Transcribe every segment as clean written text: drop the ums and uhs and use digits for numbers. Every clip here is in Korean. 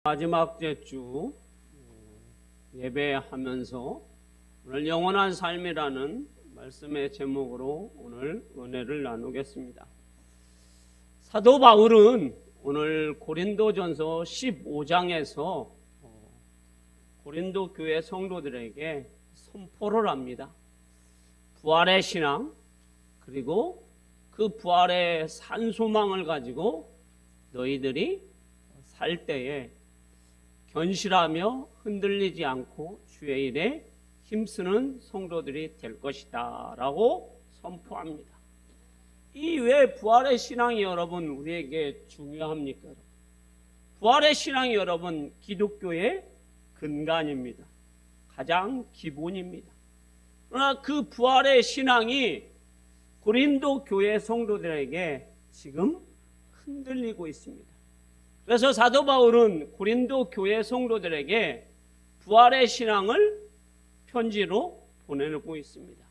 마지막 주 예배하면서 오늘 영원한 삶이라는 말씀의 제목으로 오늘 은혜를 나누겠습니다. 사도 바울은 오늘 고린도전서 15장에서 고린도 교회 성도들에게 선포를 합니다. 부활의 신앙, 그리고 그 부활의 산소망을 가지고 너희들이 살 때에 견실하며 흔들리지 않고 주의 일에 힘쓰는 성도들이 될 것이다 라고 선포합니다. 이 왜 부활의 신앙이 여러분 우리에게 중요합니까? 부활의 신앙이 여러분 기독교의 근간입니다. 가장 기본입니다. 그러나 그 부활의 신앙이 고린도 교회 성도들에게 지금 흔들리고 있습니다. 그래서 사도 바울은 고린도 교회 성도들에게 부활의 신앙을 편지로 보내고 있습니다.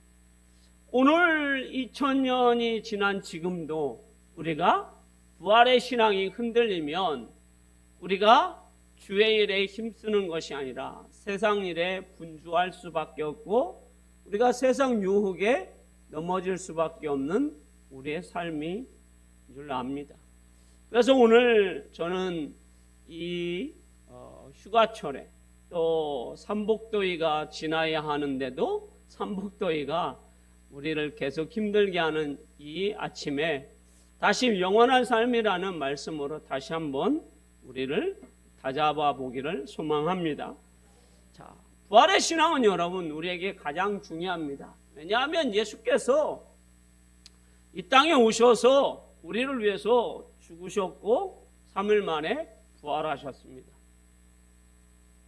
오늘 2000년이 지난 지금도 우리가 부활의 신앙이 흔들리면 우리가 주의 일에 힘쓰는 것이 아니라 세상 일에 분주할 수밖에 없고 우리가 세상 유혹에 넘어질 수밖에 없는 우리의 삶인 줄 압니다. 그래서 오늘 저는 이 휴가철에 또 삼복더위가 지나야 하는데도 삼복더위가 우리를 계속 힘들게 하는 이 아침에 다시 영원한 삶이라는 말씀으로 다시 한번 우리를 다잡아 보기를 소망합니다. 자, 부활의 신앙은 여러분 우리에게 가장 중요합니다. 왜냐하면 예수께서 이 땅에 오셔서 우리를 위해서 죽으셨고 3일 만에 부활하셨습니다.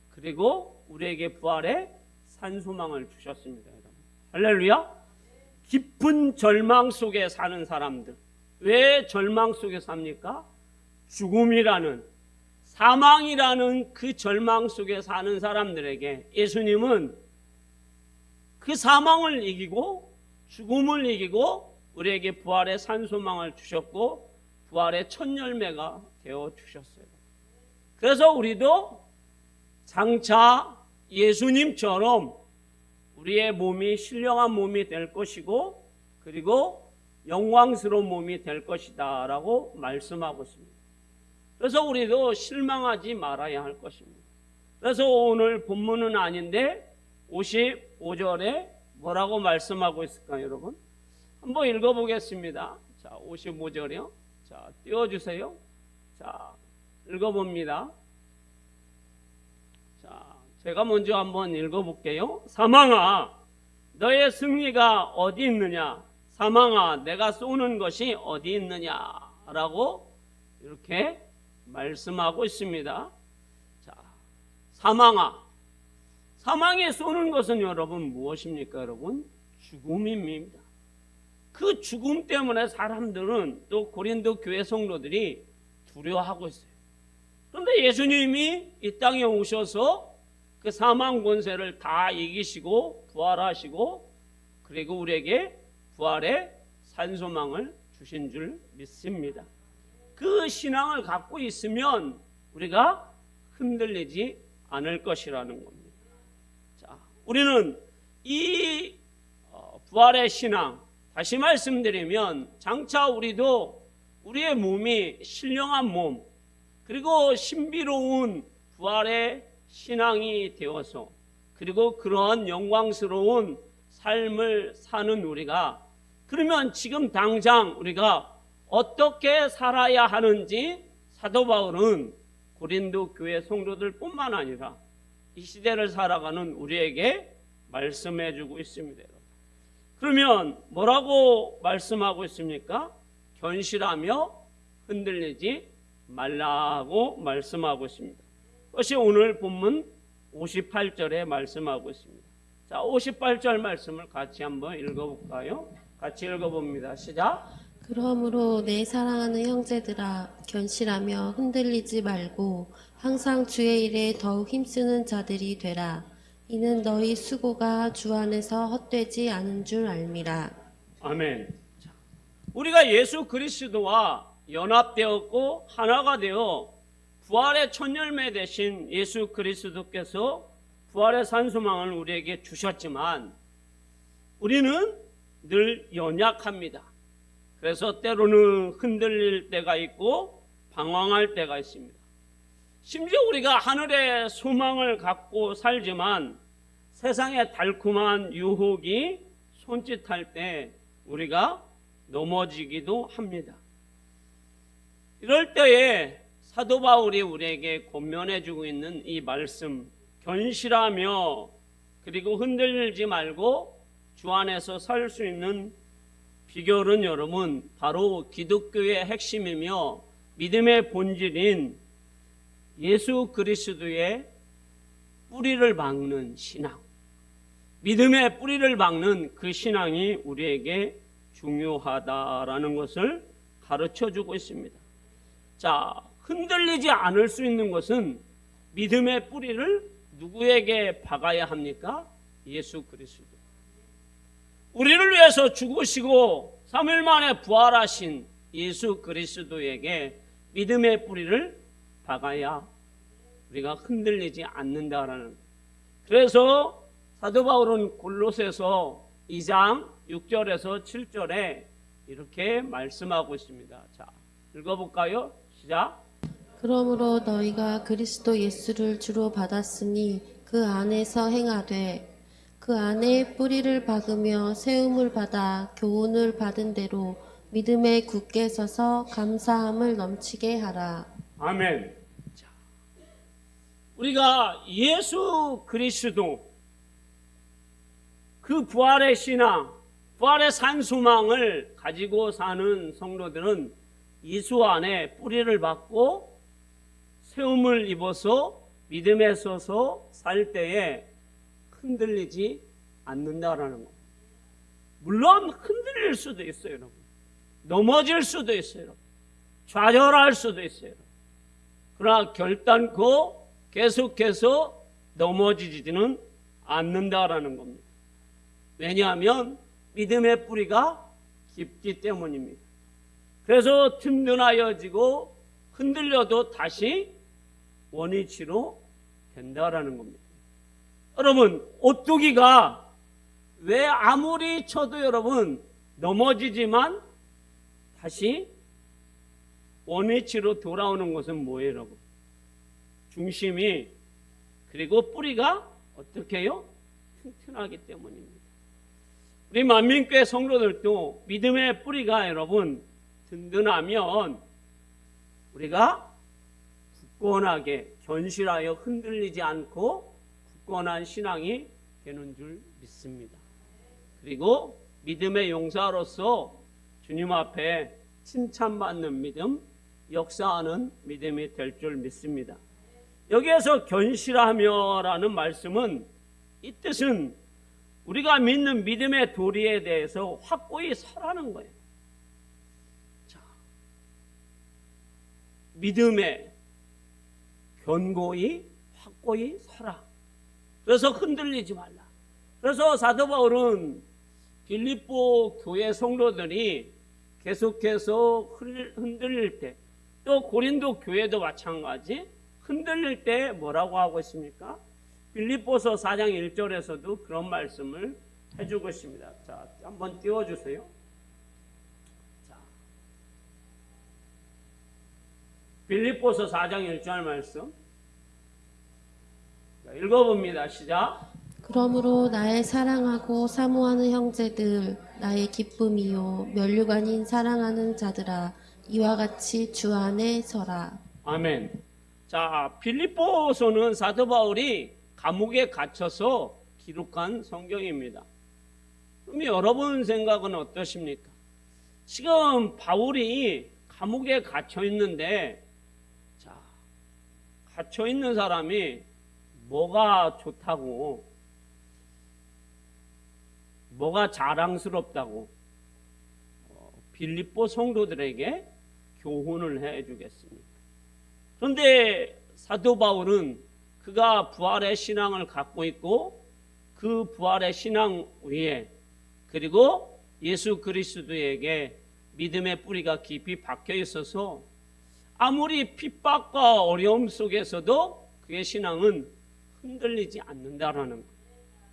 그리고 우리에게 부활의 산소망을 주셨습니다. 여러분. 할렐루야. 깊은 절망 속에 사는 사람들, 왜 절망 속에 삽니까? 죽음이라는, 사망이라는 그 절망 속에 사는 사람들에게 예수님은 그 사망을 이기고 죽음을 이기고 우리에게 부활의 산소망을 주셨고 부활의 첫 열매가 되어 주셨어요. 그래서 우리도 장차 예수님처럼 우리의 몸이 신령한 몸이 될 것이고 그리고 영광스러운 몸이 될 것이다 라고 말씀하고 있습니다. 그래서 우리도 실망하지 말아야 할 것입니다. 그래서 오늘 본문은 아닌데 55절에 뭐라고 말씀하고 있을까요, 여러분? 한번 읽어보겠습니다. 자, 55절이요. 자, 띄워주세요. 자, 읽어봅니다. 자, 제가 먼저 한번 읽어볼게요. 사망아, 너의 승리가 어디 있느냐? 사망아, 내가 쏘는 것이 어디 있느냐? 라고 이렇게 말씀하고 있습니다. 자, 사망아. 사망에 쏘는 것은 여러분 무엇입니까, 여러분? 죽음입니다. 그 죽음 때문에 사람들은 또 고린도 교회 성도들이 두려워하고 있어요. 그런데 예수님이 이 땅에 오셔서 그 사망 권세를 다 이기시고 부활하시고 그리고 우리에게 부활의 산소망을 주신 줄 믿습니다. 그 신앙을 갖고 있으면 우리가 흔들리지 않을 것이라는 겁니다. 자, 우리는 이 부활의 신앙 다시 말씀드리면 장차 우리도 우리의 몸이 신령한 몸 그리고 신비로운 부활의 신앙이 되어서 그리고 그런 영광스러운 삶을 사는 우리가 그러면 지금 당장 우리가 어떻게 살아야 하는지 사도 바울은 고린도 교회 성도들 뿐만 아니라 이 시대를 살아가는 우리에게 말씀해 주고 있습니다. 그러면 뭐라고 말씀하고 있습니까? 견실하며 흔들리지 말라고 말씀하고 있습니다. 그것이 오늘 본문 58절에 말씀하고 있습니다. 자, 58절 말씀을 같이 한번 읽어볼까요? 같이 읽어봅니다. 시작. 그러므로 내 사랑하는 형제들아 견실하며 흔들리지 말고 항상 주의 일에 더욱 힘쓰는 자들이 되라. 이는 너희 수고가 주 안에서 헛되지 않은 줄 알미라. 아멘. 자, 우리가 예수 그리스도와 연합되었고 하나가 되어 부활의 첫 열매 되신 예수 그리스도께서 부활의 산소망을 우리에게 주셨지만 우리는 늘 연약합니다. 그래서 때로는 흔들릴 때가 있고 방황할 때가 있습니다. 심지어 우리가 하늘의 소망을 갖고 살지만 세상의 달콤한 유혹이 손짓할 때 우리가 넘어지기도 합니다. 이럴 때에 사도 바울이 우리에게 권면해 주고 있는 이 말씀, 견실하며 그리고 흔들리지 말고 주 안에서 살 수 있는 비결은 여러분 바로 기독교의 핵심이며 믿음의 본질인 예수 그리스도의 뿌리를 박는 신앙, 믿음의 뿌리를 박는 그 신앙이 우리에게 중요하다라는 것을 가르쳐주고 있습니다. 자, 흔들리지 않을 수 있는 것은 믿음의 뿌리를 누구에게 박아야 합니까? 예수 그리스도. 우리를 위해서 죽으시고 3일 만에 부활하신 예수 그리스도에게 믿음의 뿌리를 박아야 우리가 흔들리지 않는다라는 거예요. 그래서 사도 바울은 골로새서 2장 6절에서 7절에 이렇게 말씀하고 있습니다. 자, 읽어볼까요? 시작. 그러므로 너희가 그리스도 예수를 주로 받았으니 그 안에서 행하되 그 안에 뿌리를 박으며 세움을 받아 교훈을 받은 대로 믿음에 굳게 서서 감사함을 넘치게 하라. 아멘. 자, 우리가 예수 그리스도 그 부활의 신앙, 부활의 산소망을 가지고 사는 성도들은 예수 안에 뿌리를 박고 세움을 입어서 믿음에 서서 살 때에 흔들리지 않는다라는 겁니다. 물론 흔들릴 수도 있어요, 여러분. 넘어질 수도 있어요, 여러분. 좌절할 수도 있어요, 여러분. 그러나 결단코 계속해서 넘어지지는 않는다라는 겁니다. 왜냐하면 믿음의 뿌리가 깊기 때문입니다. 그래서 든든하여지고 흔들려도 다시 원위치로 된다라는 겁니다. 여러분, 오뚜기가 왜 아무리 쳐도 여러분 넘어지지만 다시 원위치로 돌아오는 것은 뭐예요, 여러분? 중심이 그리고 뿌리가 어떻게 해요? 튼튼하기 때문입니다. 우리 만민교회 성도들도 믿음의 뿌리가 여러분 든든하면 우리가 굳건하게 견실하여 흔들리지 않고 굳건한 신앙이 되는 줄 믿습니다. 그리고 믿음의 용사로서 주님 앞에 칭찬받는 믿음, 역사하는 믿음이 될 줄 믿습니다. 여기에서 견실하며라는 말씀은 이 뜻은 우리가 믿는 믿음의 도리에 대해서 확고히 서라는 거예요. 자, 믿음에 견고히 확고히 서라. 그래서 흔들리지 말라. 그래서 사도 바울은 빌립보 교회 성도들이 계속해서 흔들릴 때, 또 고린도 교회도 마찬가지 흔들릴 때 뭐라고 하고 있습니까? 빌립보서 4장 1절에서도 그런 말씀을 해주고 있습니다. 자, 한번 띄워주세요. 자, 빌립보서 4장 1절 말씀. 자, 읽어봅니다. 시작. 그러므로 나의 사랑하고 사모하는 형제들, 나의 기쁨이요 면류관인 사랑하는 자들아, 이와 같이 주 안에 서라. 아멘. 자, 빌립보서는 사도 바울이 감옥에 갇혀서 기록한 성경입니다. 그럼 여러분 생각은 어떠십니까? 지금 바울이 감옥에 갇혀 있는데, 자, 갇혀 있는 사람이 뭐가 좋다고, 뭐가 자랑스럽다고 빌립보 성도들에게 교훈을 해주겠습니다. 그런데 사도 바울은 그가 부활의 신앙을 갖고 있고 그 부활의 신앙 위에 그리고 예수 그리스도에게 믿음의 뿌리가 깊이 박혀 있어서 아무리 핍박과 어려움 속에서도 그의 신앙은 흔들리지 않는다라는 거예요.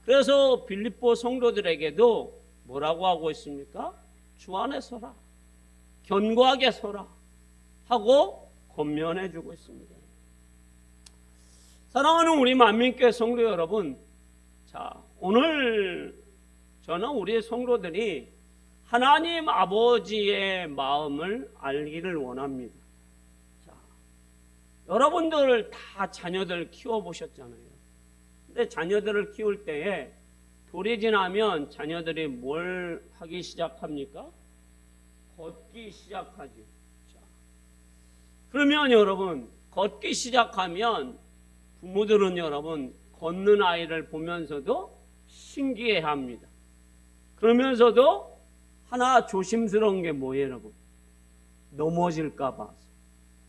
그래서 빌립보 성도들에게도 뭐라고 하고 있습니까? 주 안에 서라, 견고하게 서라 하고 권면해 주고 있습니다. 사랑하는 우리 만민교회 성도 여러분, 자, 오늘 저는 우리 성도들이 하나님 아버지의 마음을 알기를 원합니다. 자, 여러분들 다 자녀들 키워보셨잖아요. 근데 자녀들을 키울 때에 돌이 지나면 자녀들이 뭘 하기 시작합니까? 걷기 시작하죠. 자, 그러면 여러분, 걷기 시작하면 부모들은 여러분, 걷는 아이를 보면서도 신기해 합니다. 그러면서도 하나 조심스러운 게 뭐예요, 여러분? 넘어질까 봐.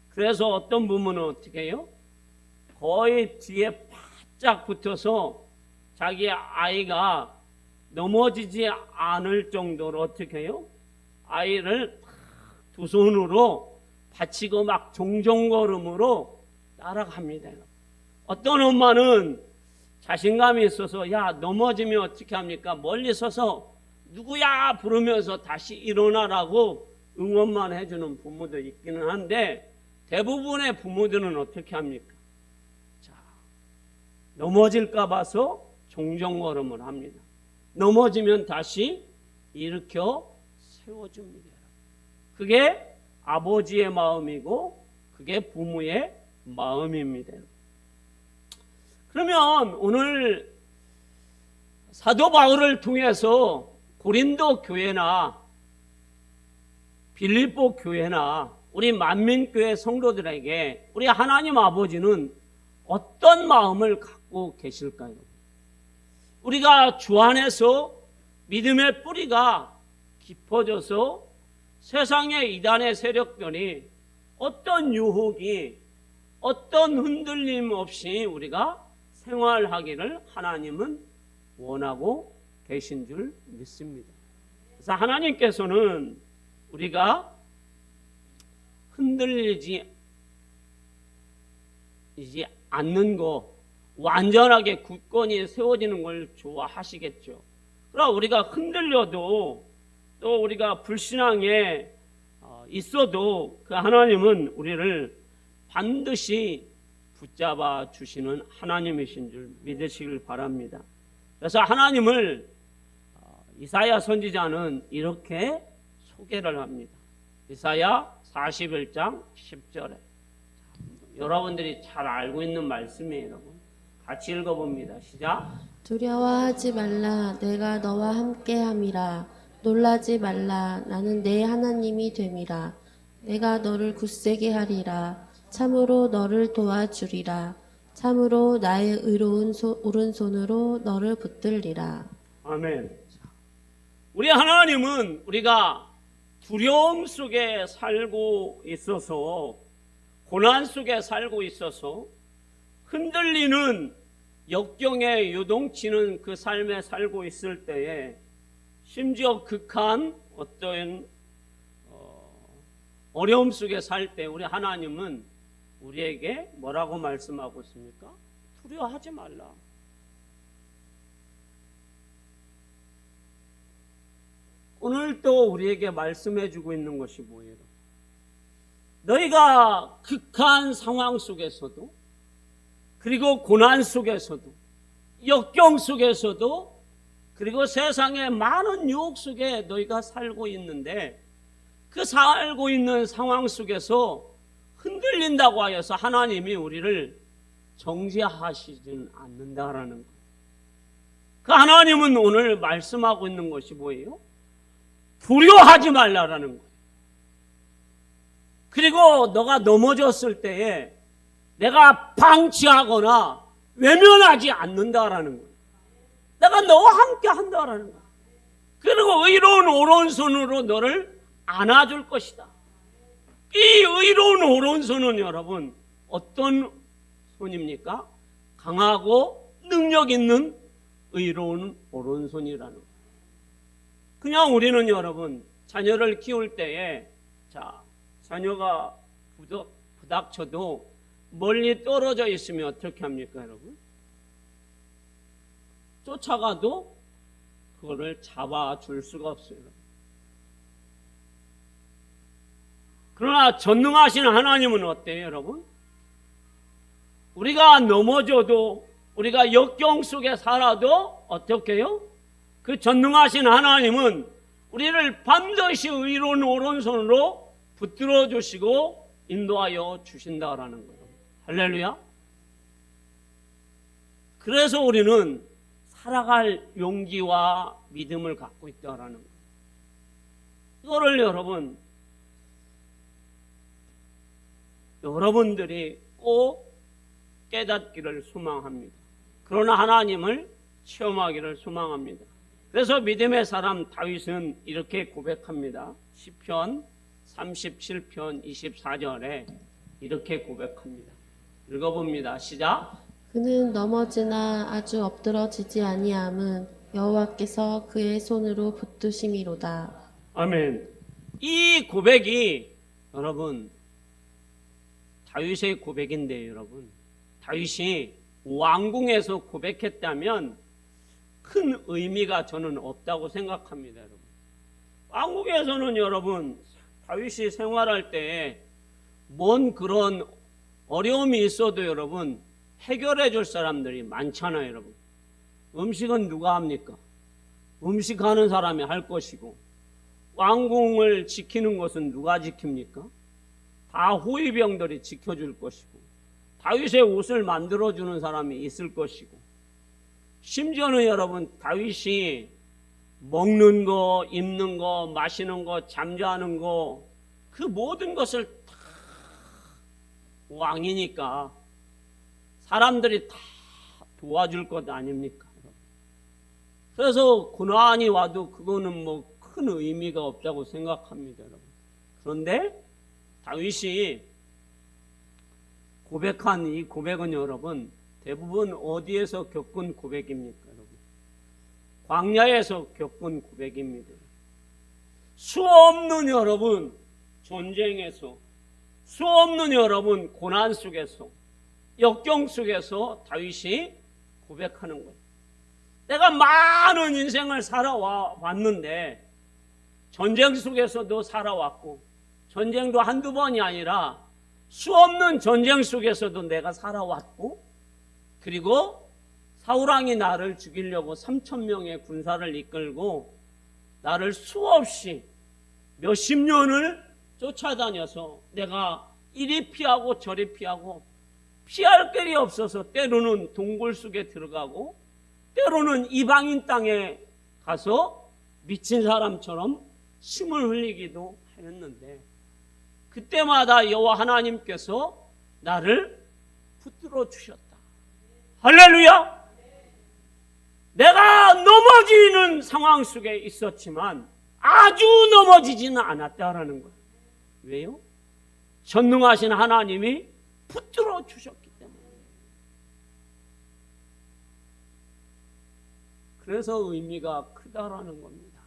그래서 어떤 부모는 어떻게 해요? 거의 뒤에 바짝 붙어서 자기 아이가 넘어지지 않을 정도로 어떻게 해요? 아이를 두 손으로 받치고 막 종종걸음으로 따라갑니다. 어떤 엄마는 자신감이 있어서 야 넘어지면 어떻게 합니까? 멀리 서서 누구야 부르면서 다시 일어나라고 응원만 해주는 부모도 있기는 한데 대부분의 부모들은 어떻게 합니까? 자, 넘어질까 봐서 종종걸음을 합니다. 넘어지면 다시 일으켜 세워줍니다. 그게 아버지의 마음이고 그게 부모의 마음입니다. 그러면 오늘 사도 바울을 통해서 고린도 교회나 빌립보 교회나 우리 만민교회 성도들에게 우리 하나님 아버지는 어떤 마음을 갖고 계실까요? 우리가 주 안에서 믿음의 뿌리가 깊어져서 세상의 이단의 세력들이 어떤 유혹이 어떤 흔들림 없이 우리가 생활하기를 하나님은 원하고 계신 줄 믿습니다. 그래서 하나님께서는 우리가 흔들리지 않는 거, 완전하게 굳건히 세워지는 걸 좋아하시겠죠. 그러나 우리가 흔들려도 또 우리가 불신앙에 있어도 그 하나님은 우리를 반드시 붙잡아 주시는 하나님이신 줄 믿으시길 바랍니다. 그래서 하나님을 이사야 선지자는 이렇게 소개를 합니다. 이사야 41장 10절에 여러분들이 잘 알고 있는 말씀이에요. 여러분 같이 읽어봅니다. 시작. 두려워하지 말라. 내가 너와 함께함이라. 놀라지 말라. 나는 내 하나님이 됨이라. 내가 너를 굳세게 하리라. 참으로 너를 도와주리라. 참으로 나의 의로운 오른손으로 너를 붙들리라. 아멘. 우리 하나님은 우리가 두려움 속에 살고 있어서 고난 속에 살고 있어서 흔들리는 역경에 요동치는 그 삶에 살고 있을 때에 심지어 극한 어떤 어려움 속에 살 때 우리 하나님은 우리에게 뭐라고 말씀하고 있습니까? 두려워하지 말라. 오늘 또 우리에게 말씀해 주고 있는 것이 뭐예요? 너희가 극한 상황 속에서도 그리고 고난 속에서도 역경 속에서도 그리고 세상의 많은 유혹 속에 너희가 살고 있는데 그 살고 있는 상황 속에서 흔들린다고 하여서 하나님이 우리를 정죄하시지는 않는다라는 거예요. 그 하나님은 오늘 말씀하고 있는 것이 뭐예요? 두려워하지 말라라는 거예요. 그리고 너가 넘어졌을 때에 내가 방치하거나 외면하지 않는다라는 거예요. 내가 너와 함께 한다라는 거예요. 그리고 의로운 오른손으로 너를 안아줄 것이다. 이 의로운 오른손은 여러분 어떤 손입니까? 강하고 능력 있는 의로운 오른손이라는 거예요. 그냥 우리는 여러분 자녀를 키울 때에 자 자녀가 부닥쳐도 멀리 떨어져 있으면 어떻게 합니까, 여러분? 쫓아가도 그거를 잡아줄 수가 없어요. 그러나 전능하신 하나님은 어때요, 여러분? 우리가 넘어져도, 우리가 역경 속에 살아도 어떻게 해요? 그 전능하신 하나님은 우리를 반드시 의로운 오른손으로 붙들어 주시고 인도하여 주신다라는 거예요. 할렐루야. 그래서 우리는 살아갈 용기와 믿음을 갖고 있다라는 거예요. 이거를 여러분들이 꼭 깨닫기를 소망합니다. 그러나 하나님을 체험하기를 소망합니다. 그래서 믿음의 사람 다윗은 이렇게 고백합니다. 시편 37편 24절에 이렇게 고백합니다. 읽어봅니다. 시작. 그는 넘어지나 아주 엎드러지지 아니함은 여호와께서 그의 손으로 붙드심이로다. 아멘. 이 고백이 여러분 다윗의 고백인데요, 여러분. 다윗이 왕궁에서 고백했다면 큰 의미가 저는 없다고 생각합니다, 여러분. 왕궁에서는 여러분 다윗이 생활할 때 뭔 그런 어려움이 있어도 여러분 해결해 줄 사람들이 많잖아요, 여러분. 음식은 누가 합니까? 음식하는 사람이 할 것이고, 왕궁을 지키는 것은 누가 지킵니까? 다 호위병들이 지켜줄 것이고, 다윗의 옷을 만들어주는 사람이 있을 것이고, 심지어는 여러분 다윗이 먹는 거, 입는 거, 마시는 거, 잠자는 거, 그 모든 것을 다 왕이니까 사람들이 다 도와줄 것 아닙니까? 그래서 고난이 와도 그거는 뭐 큰 의미가 없다고 생각합니다, 여러분. 그런데 다윗이 고백한 이 고백은 여러분 대부분 어디에서 겪은 고백입니까, 여러분? 광야에서 겪은 고백입니다. 수없는 여러분 전쟁에서, 수없는 여러분 고난 속에서, 역경 속에서 다윗이 고백하는 거예요. 내가 많은 인생을 살아왔는데 전쟁 속에서도 살아왔고, 전쟁도 한두 번이 아니라 수없는 전쟁 속에서도 내가 살아왔고, 그리고 사울왕이 나를 죽이려고 3,000명의 군사를 이끌고 나를 수없이 몇십 년을 쫓아다녀서 내가 이리 피하고 저리 피하고 피할 길이 없어서 때로는 동굴 속에 들어가고 때로는 이방인 땅에 가서 미친 사람처럼 침을 흘리기도 하였는데 그때마다 여호와 하나님께서 나를 붙들어 주셨다. 할렐루야! 내가 넘어지는 상황 속에 있었지만 아주 넘어지지는 않았다라는 거예요. 왜요? 전능하신 하나님이 붙들어 주셨기 때문에. 그래서 의미가 크다라는 겁니다.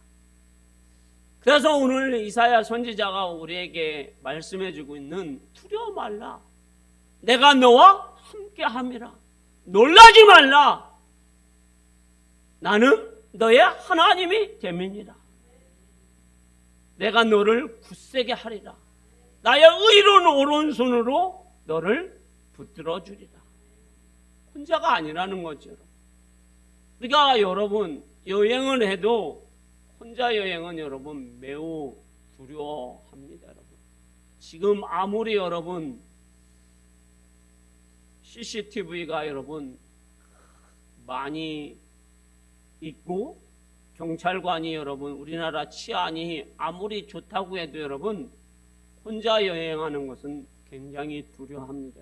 그래서 오늘 이사야 선지자가 우리에게 말씀해주고 있는 두려워 말라. 내가 너와 함께함이라. 놀라지 말라. 나는 너의 하나님이 됨이니라. 내가 너를 굳세게 하리라. 나의 의로운 오른손으로 너를 붙들어 주리라. 혼자가 아니라는 거죠. 우리가 여러분 여행을 해도 혼자 여행은 여러분 매우 두려워합니다. 여러분. 지금 아무리 여러분 CCTV가 여러분 많이 있고 경찰관이 여러분 우리나라 치안이 아무리 좋다고 해도 여러분 혼자 여행하는 것은 굉장히 두려워합니다.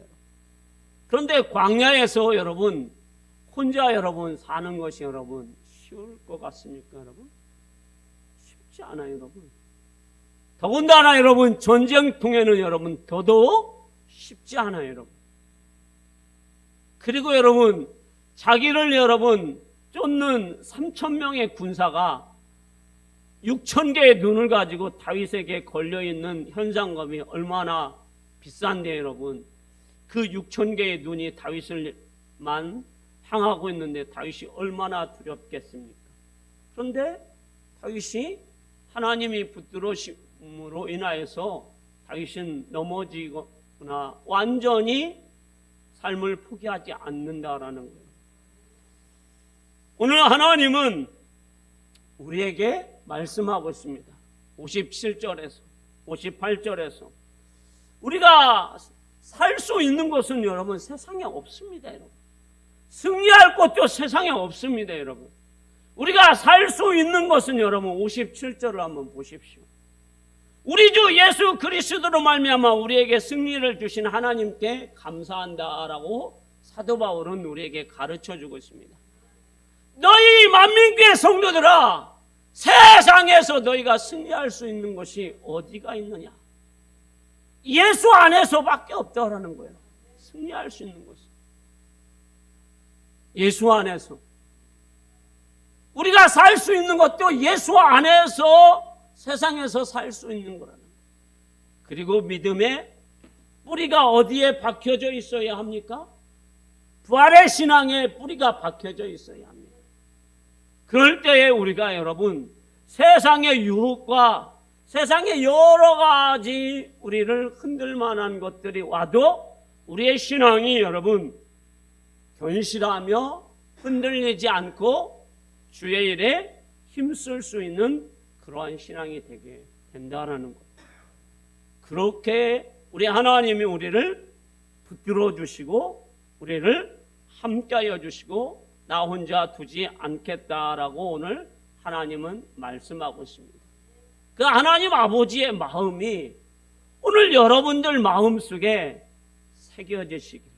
그런데 광야에서 여러분 혼자 여러분 사는 것이 여러분 쉬울 것 같습니까, 여러분? 쉽지 않아요, 여러분. 더군다나 여러분 전쟁통에는 여러분 더더욱 쉽지 않아요, 여러분. 그리고 여러분 자기를 여러분 쫓는 3,000명의 군사가 6,000개의 눈을 가지고 다윗에게 걸려있는 현상감이 얼마나 비싼데 여러분, 그 6천 개의 눈이 다윗을만 향하고 있는데 다윗이 얼마나 두렵겠습니까? 그런데 다윗이 하나님이 붙들으심으로 인하여서 다윗은 넘어지거나 완전히 삶을 포기하지 않는다라는 거예요. 오늘 하나님은 우리에게 말씀하고 있습니다. 57절에서 58절에서 우리가 살 수 있는 것은 여러분 세상에 없습니다. 여러분, 승리할 것도 세상에 없습니다. 여러분, 우리가 살 수 있는 것은 여러분 57절을 한번 보십시오. 우리 주 예수 그리스도로 말미암아 우리에게 승리를 주신 하나님께 감사한다라고 사도 바울은 우리에게 가르쳐주고 있습니다. 너희 만민교회 성도들아, 세상에서 너희가 승리할 수 있는 것이 어디가 있느냐? 예수 안에서밖에 없다라는 거예요. 승리할 수 있는 것이 예수 안에서. 우리가 살 수 있는 것도 예수 안에서 세상에서 살 수 있는 거라는 거예요. 그리고 믿음의 뿌리가 어디에 박혀져 있어야 합니까? 부활의 신앙의 뿌리가 박혀져 있어야 합니다. 그럴 때에 우리가 여러분 세상의 유혹과 세상의 여러 가지 우리를 흔들 만한 것들이 와도 우리의 신앙이 여러분 견실하며 흔들리지 않고 주의 일에 힘쓸 수 있는 그러한 신앙이 되게 된다라는 것. 그렇게 우리 하나님이 우리를 붙들어 주시고 우리를 함께하여 주시고 나 혼자 두지 않겠다라고 오늘 하나님은 말씀하고 있습니다. 그 하나님 아버지의 마음이 오늘 여러분들 마음속에 새겨지시기를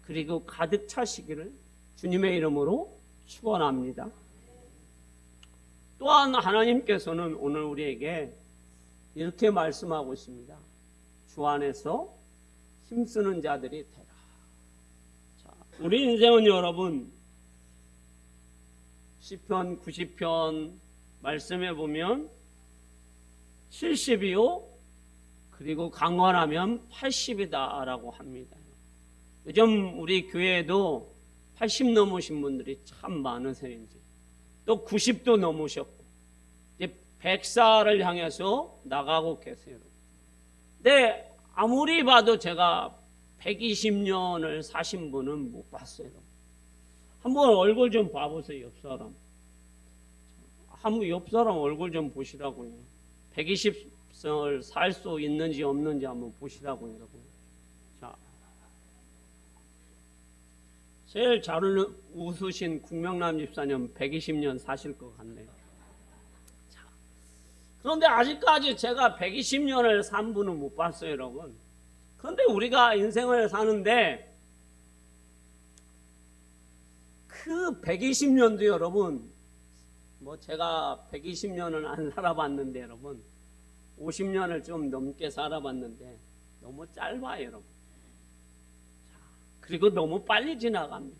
그리고 가득 차시기를 주님의 이름으로 축원합니다. 또한 하나님께서는 오늘 우리에게 이렇게 말씀하고 있습니다. 주 안에서 힘쓰는 자들이 되라. 자, 우리 인생은 여러분 시편 90편 말씀해 보면 70이요 그리고 강건하면 80이다라고 합니다. 요즘 우리 교회에도 80 넘으신 분들이 참 많으세요. 이제 또 90도 넘으셨고 이제 100살을 향해서 나가고 계세요. 근데 아무리 봐도 제가 120년을 사신 분은 못 봤어요. 한번 얼굴 좀 봐보세요. 옆 사람. 한번 옆 사람 얼굴 좀 보시라고요. 120을 살 수 있는지 없는지 한번 보시라고요, 여러분. 자, 제일 잘 웃으신 국명남 집사님 120년 사실 것 같네요. 자, 그런데 아직까지 제가 120년을 산 분은 못 봤어요, 여러분. 그런데 우리가 인생을 사는데 그 120년도 여러분, 뭐 제가 120년은 안 살아봤는데 여러분 50년을 좀 넘게 살아봤는데 너무 짧아요, 여러분. 자, 그리고 너무 빨리 지나갑니다.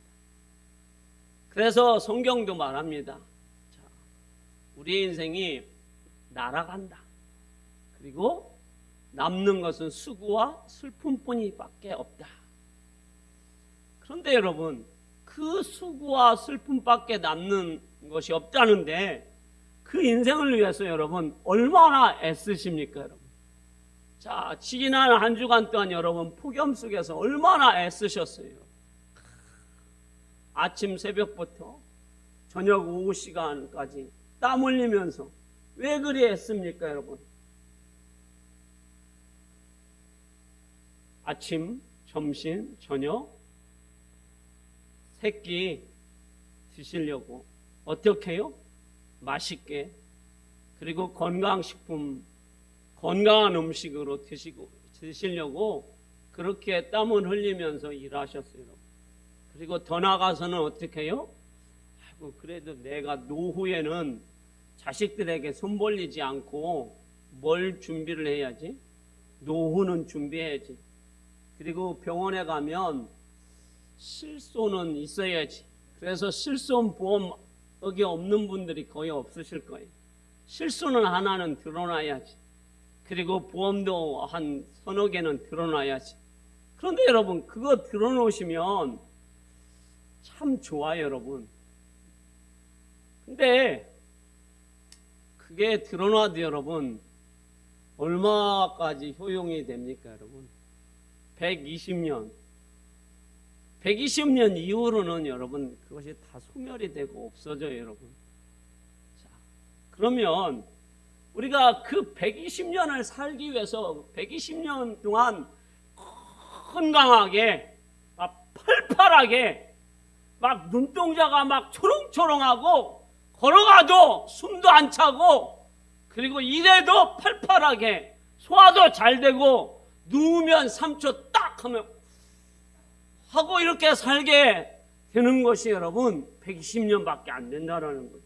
그래서 성경도 말합니다. 자, 우리 인생이 날아간다. 그리고 남는 것은 수고와 슬픔뿐이밖에 없다. 그런데 여러분 그 수고와 슬픔밖에 남는 것이 없다는데 그 인생을 위해서 여러분 얼마나 애쓰십니까, 여러분? 자, 지난 한 주간 동안 여러분 폭염 속에서 얼마나 애쓰셨어요. 아침 새벽부터 저녁 오후 시간까지 땀 흘리면서 왜 그리 애씁니까, 여러분? 아침, 점심, 저녁 새끼 드시려고 어떻게 해요? 맛있게 그리고 건강식품, 건강한 음식으로 드시려고 그렇게 땀을 흘리면서 일하셨어요. 그리고 더 나가서는 어떻게 해요? 아이고, 그래도 내가 노후에는 자식들에게 손 벌리지 않고 뭘 준비를 해야지? 노후는 준비해야지. 그리고 병원에 가면 실손은 있어야지. 그래서 실손보험이 없는 분들이 거의 없으실 거예요. 실손은 하나는 드러나야지. 그리고 보험도 한 서너 개는 드러나야지. 그런데 여러분, 그거 드러놓으시면 참 좋아요, 여러분. 근데 그게 드러나도 여러분, 얼마까지 효용이 됩니까, 여러분? 120년. 120년 이후로는 여러분, 그것이 다 소멸이 되고 없어져요, 여러분. 자, 그러면 우리가 그 120년을 살기 위해서 120년 동안 건강하게, 막 팔팔하게, 막 눈동자가 막 초롱초롱하고, 걸어가도 숨도 안 차고, 그리고 일해도 팔팔하게, 소화도 잘 되고, 누우면 3초 딱 하면 하고 이렇게 살게 되는 것이 여러분 120년밖에 안 된다라는 거예요.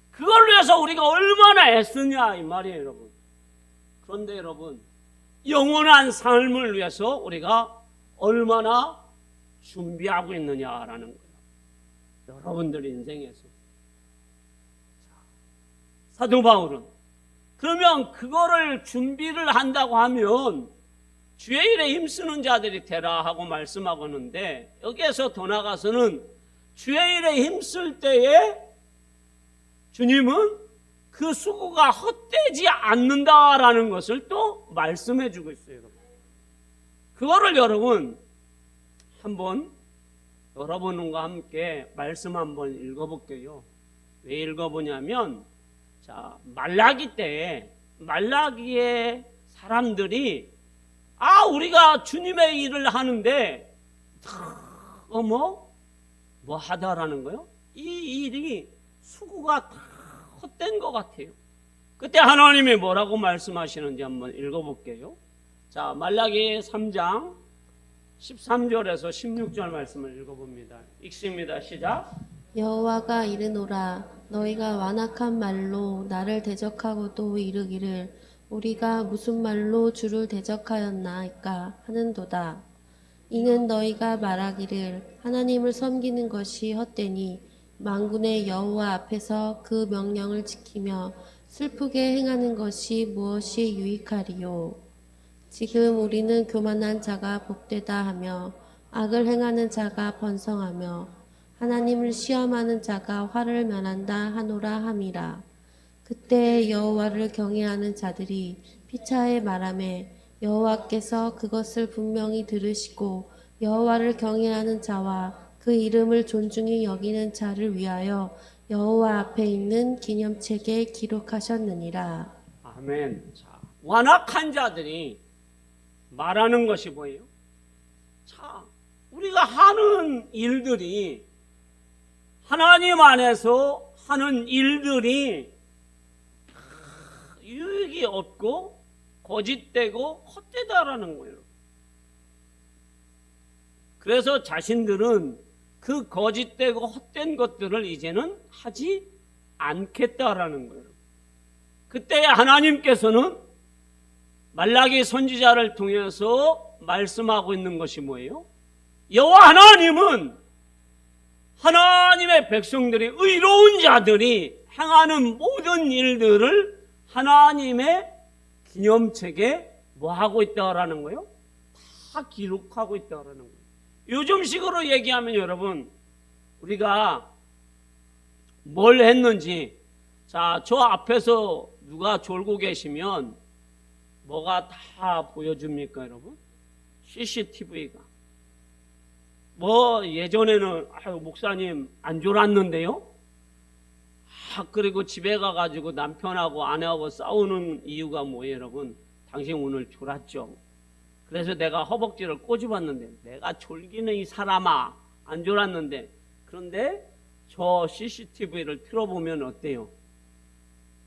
그걸 위해서 우리가 얼마나 애쓰냐 이 말이에요, 여러분. 그런데 여러분, 영원한 삶을 위해서 우리가 얼마나 준비하고 있느냐라는 거예요. 여러분들 인생에서. 사도 바울은 그러면 그거를 준비를 한다고 하면 주의 일에 힘쓰는 자들이 되라 하고 말씀하고 있는데, 여기에서 더 나가서는 주의 일에 힘쓸 때에 주님은 그 수고가 헛되지 않는다라는 것을 또 말씀해 주고 있어요, 여러분. 그거를 여러분 한번 여러분과 함께 말씀 한번 읽어볼게요. 왜 읽어보냐면, 자, 말라기 때에 말라기의 사람들이 우리가 주님의 일을 하는데 뭐 하다라는 거요? 이 일이 수고가 다 헛된 것 같아요. 그때 하나님이 뭐라고 말씀하시는지 한번 읽어볼게요. 자, 말라기 3장 13절에서 16절 말씀을 읽어봅니다. 읽습니다. 시작. 여호와가 이르노라 너희가 완악한 말로 나를 대적하고도 이르기를 우리가 무슨 말로 주를 대적하였나이까 하는도다. 이는 너희가 말하기를 하나님을 섬기는 것이 헛되니 만군의 여호와 앞에서 그 명령을 지키며 슬프게 행하는 것이 무엇이 유익하리요. 지금 우리는 교만한 자가 복되다 하며 악을 행하는 자가 번성하며 하나님을 시험하는 자가 화를 면한다 하노라 함이라. 그때 여호와를 경외하는 자들이 피차에 말하매 여호와께서 그것을 분명히 들으시고 여호와를 경외하는 자와 그 이름을 존중히 여기는 자를 위하여 여호와 앞에 있는 기념책에 기록하셨느니라. 아멘. 자, 완악한 자들이 말하는 것이 뭐예요? 자, 우리가 하는 일들이, 하나님 안에서 하는 일들이 유익이 없고 거짓되고 헛되다라는 거예요. 그래서 자신들은 그 거짓되고 헛된 것들을 이제는 하지 않겠다라는 거예요. 그때 하나님께서는 말라기 선지자를 통해서 말씀하고 있는 것이 뭐예요? 여호와 하나님은 하나님의 백성들이, 의로운 자들이 행하는 모든 일들을 하나님의 기념책에 뭐 하고 있다라는 거예요? 다 기록하고 있다라는 거예요. 요즘식으로 얘기하면 여러분, 우리가 뭘 했는지, 자, 저 앞에서 누가 졸고 계시면 뭐가 다 보여줍니까, 여러분? CCTV가. 뭐 예전에는 목사님 안 졸았는데요? 그리고 집에 가가지고 남편하고 아내하고 싸우는 이유가 뭐예요, 여러분? 당신 오늘 졸았죠? 그래서 내가 허벅지를 꼬집었는데, 내가 졸기는 이 사람아, 안 졸았는데. 그런데 저 CCTV를 틀어보면 어때요?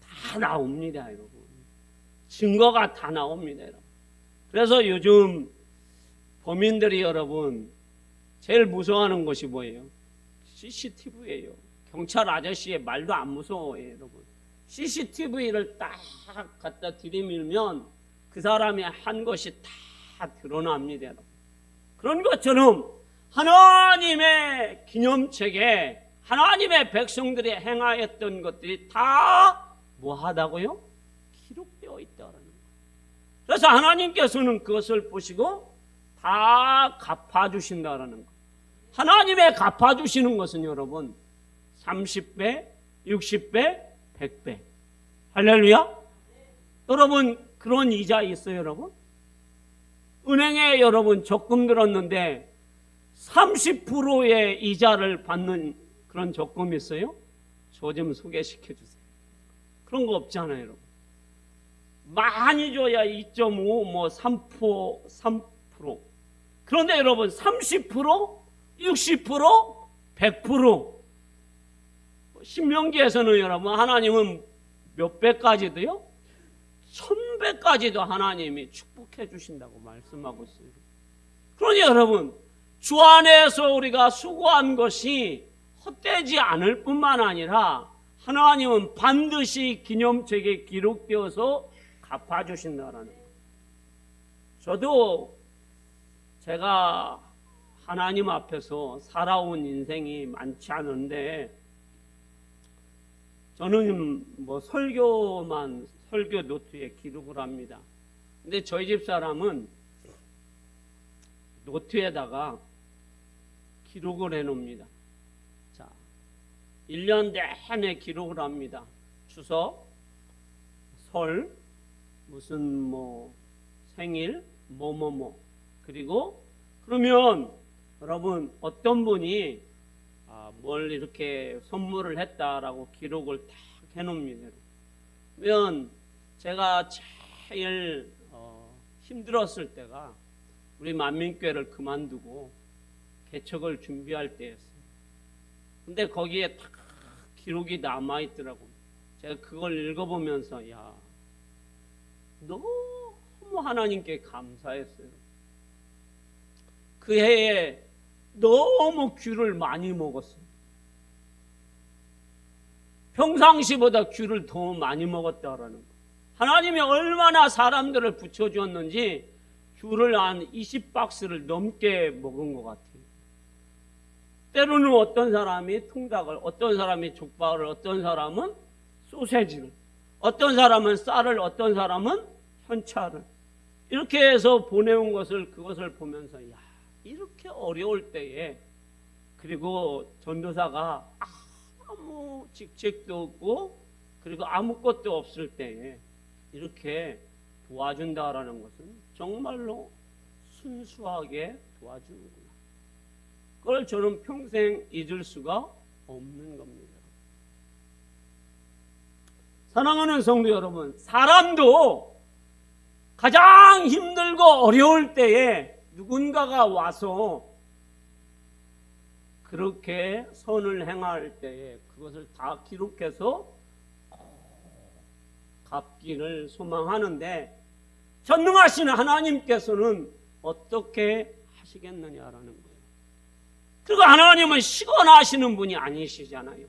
다 나옵니다, 여러분. 증거가 다 나옵니다, 여러분. 그래서 요즘 범인들이 여러분 제일 무서워하는 것이 뭐예요? CCTV예요. 경찰 아저씨의 말도 안 무서워요, 여러분. CCTV를 딱 갖다 들이밀면 그 사람이 한 것이 다 드러납니다, 여러분. 그런 것처럼 하나님의 기념책에 하나님의 백성들이 행하였던 것들이 다 뭐 하다고요? 기록되어 있다라는 거예요. 그래서 하나님께서는 그것을 보시고 다 갚아주신다라는 것. 하나님의 갚아주시는 것은 여러분 30배, 60배, 100배. 할렐루야. 여러분 그런 이자 있어요 여러분? 은행에 여러분 적금 들었는데 30%의 이자를 받는 그런 적금이 있어요? 저 좀 소개시켜 주세요. 그런 거 없잖아요 여러분. 많이 줘야 2.5, 뭐 3%. 그런데 여러분 30%, 60%, 100%. 신명기에서는 여러분 하나님은 몇 배까지도요? 1000배까지도 하나님이 축복해 주신다고 말씀하고 있어요. 그러니 여러분 주 안에서 우리가 수고한 것이 헛되지 않을 뿐만 아니라 하나님은 반드시 기념책에 기록되어서 갚아주신다라는 거예요. 저도 제가 하나님 앞에서 살아온 인생이 많지 않은데 저는 뭐 설교 노트에 기록을 합니다. 근데 저희 집 사람은 노트에다가 기록을 해놓습니다. 자, 1년 내내 기록을 합니다. 추석, 설, 무슨 뭐 생일, 뭐뭐뭐. 그리고 그러면 여러분 어떤 분이 뭘 이렇게 선물을 했다라고 기록을 딱 해놓습니다. 그러면 제가 제일 힘들었을 때가 우리 만민교회를 그만두고 개척을 준비할 때였어요. 근데 거기에 딱 기록이 남아있더라고요. 제가 그걸 읽어보면서 야 너무 하나님께 감사했어요. 그 해에 너무 귤을 많이 먹었어요. 평상시보다 귤을 더 많이 먹었다라는 거. 하나님이 얼마나 사람들을 붙여주었는지 귤을 한 20박스를 넘게 먹은 것 같아요. 때로는 어떤 사람이 통닭을, 어떤 사람이 족발을, 어떤 사람은 소세지를, 어떤 사람은 쌀을, 어떤 사람은 현찰을 이렇게 해서 보내온 것을 그것을 보면서 야 이렇게 어려울 때에 그리고 전도사가 아무 직책도 없고 그리고 아무것도 없을 때에 이렇게 도와준다라는 것은 정말로 순수하게 도와주는구나. 그걸 저는 평생 잊을 수가 없는 겁니다. 사랑하는 성도 여러분, 사람도 가장 힘들고 어려울 때에 누군가가 와서 그렇게 선을 행할 때에 그것을 다 기록해서 갚기를 소망하는데 전능하신 하나님께서는 어떻게 하시겠느냐라는 거예요. 그리고 하나님은 시건하시는 분이 아니시잖아요.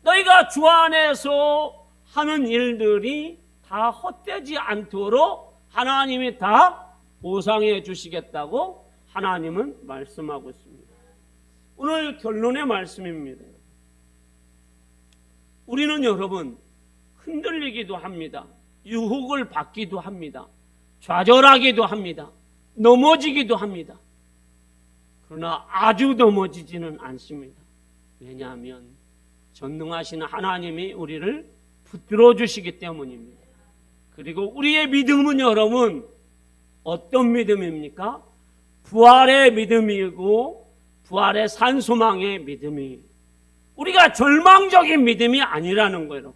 너희가 주 안에서 하는 일들이 다 헛되지 않도록 하나님이 다 보상해 주시겠다고 하나님은 말씀하고 있습니다. 오늘 결론의 말씀입니다. 우리는 여러분 흔들리기도 합니다. 유혹을 받기도 합니다. 좌절하기도 합니다. 넘어지기도 합니다. 그러나 아주 넘어지지는 않습니다. 왜냐하면 전능하신 하나님이 우리를 붙들어 주시기 때문입니다. 그리고 우리의 믿음은 여러분 어떤 믿음입니까? 부활의 믿음이고 부활의 산소망의 믿음이 우리가 절망적인 믿음이 아니라는 거예요.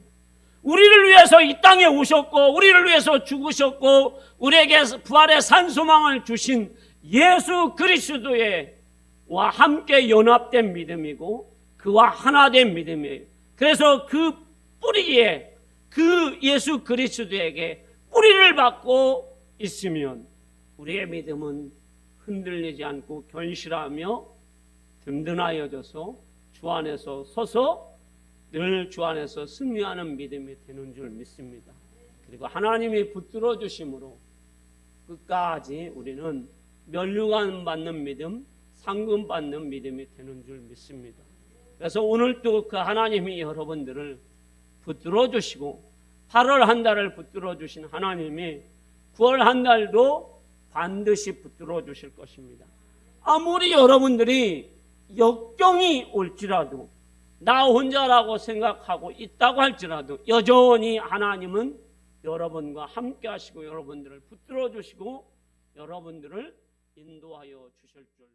우리를 위해서 이 땅에 오셨고 우리를 위해서 죽으셨고 우리에게 부활의 산소망을 주신 예수 그리스도와 함께 연합된 믿음이고 그와 하나된 믿음이에요. 그래서 그 뿌리에 그 예수 그리스도에게 뿌리를 받고 있으면 우리의 믿음은 흔들리지 않고 견실하며 든든하여져서 주 안에서 서서 늘 주 안에서 승리하는 믿음이 되는 줄 믿습니다. 그리고 하나님이 붙들어 주심으로 끝까지 우리는 면류관 받는 믿음, 상금 받는 믿음이 되는 줄 믿습니다. 그래서 오늘도 그 하나님이 여러분들을 붙들어 주시고 8월 한 달을 붙들어 주신 하나님이 9월 한 달도 반드시 붙들어 주실 것입니다. 아무리 여러분들이 역경이 올지라도 나 혼자라고 생각하고 있다고 할지라도 여전히 하나님은 여러분과 함께 하시고 여러분들을 붙들어 주시고 여러분들을 인도하여 주실 줄